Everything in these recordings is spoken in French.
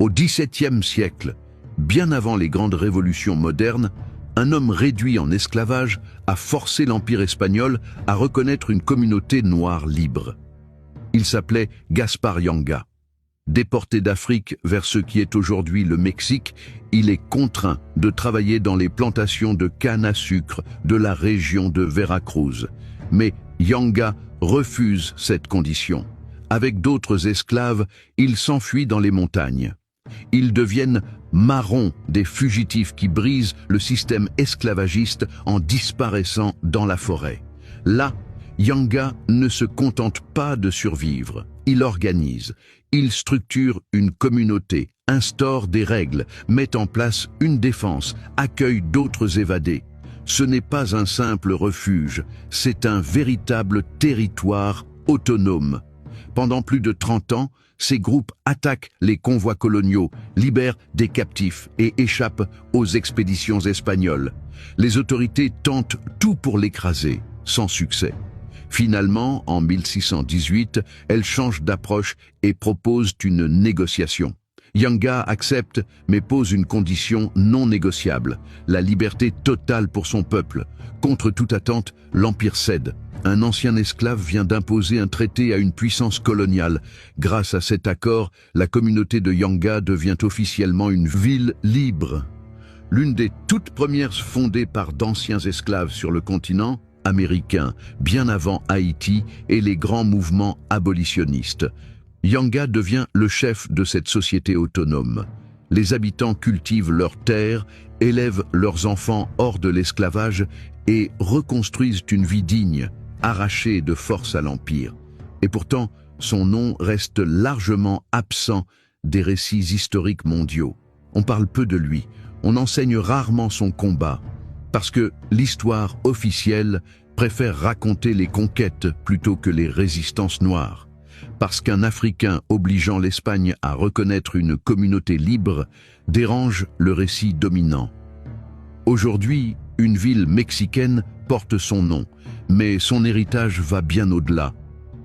Au XVIIe siècle, bien avant les grandes révolutions modernes, un homme réduit en esclavage a forcé l'Empire espagnol à reconnaître une communauté noire libre. Il s'appelait Gaspar Yanga. Déporté d'Afrique vers ce qui est aujourd'hui le Mexique, il est contraint de travailler dans les plantations de canne à sucre de la région de Veracruz. Mais Yanga refuse cette condition. Avec d'autres esclaves, il s'enfuit dans les montagnes. Ils deviennent marrons des fugitifs qui brisent le système esclavagiste en disparaissant dans la forêt. Là, Yanga ne se contente pas de survivre. Il organise, il structure une communauté, instaure des règles, met en place une défense, accueille d'autres évadés. Ce n'est pas un simple refuge, c'est un véritable territoire autonome. Pendant plus de 30 ans, ces groupes attaquent les convois coloniaux, libèrent des captifs et échappent aux expéditions espagnoles. Les autorités tentent tout pour l'écraser, sans succès. Finalement, en 1618, elles changent d'approche et proposent une négociation. Yanga accepte, mais pose une condition non négociable, la liberté totale pour son peuple. Contre toute attente, l'Empire cède. Un ancien esclave vient d'imposer un traité à une puissance coloniale. Grâce à cet accord, la communauté de Yanga devient officiellement une ville libre. L'une des toutes premières fondées par d'anciens esclaves sur le continent américain, bien avant Haïti et les grands mouvements abolitionnistes. Yanga devient le chef de cette société autonome. Les habitants cultivent leurs terres, élèvent leurs enfants hors de l'esclavage et reconstruisent une vie digne, arrachée de force à l'Empire. Et pourtant, son nom reste largement absent des récits historiques mondiaux. On parle peu de lui, on enseigne rarement son combat, parce que l'histoire officielle préfère raconter les conquêtes plutôt que les résistances noires. Parce qu'un Africain obligeant l'Espagne à reconnaître une communauté libre dérange le récit dominant. Aujourd'hui, une ville mexicaine porte son nom, mais son héritage va bien au-delà.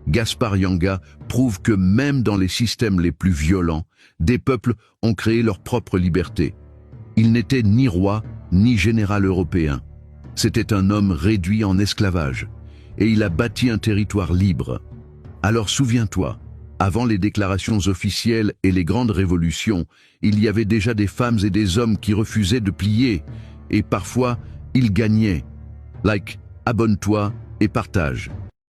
Gaspar Yanga prouve que même dans les systèmes les plus violents, des peuples ont créé leur propre liberté. Il n'était ni roi, ni général européen. C'était un homme réduit en esclavage, et il a bâti un territoire libre. Alors souviens-toi, avant les déclarations officielles et les grandes révolutions, il y avait déjà des femmes et des hommes qui refusaient de plier, et parfois, ils gagnaient. Like, abonne-toi et partage.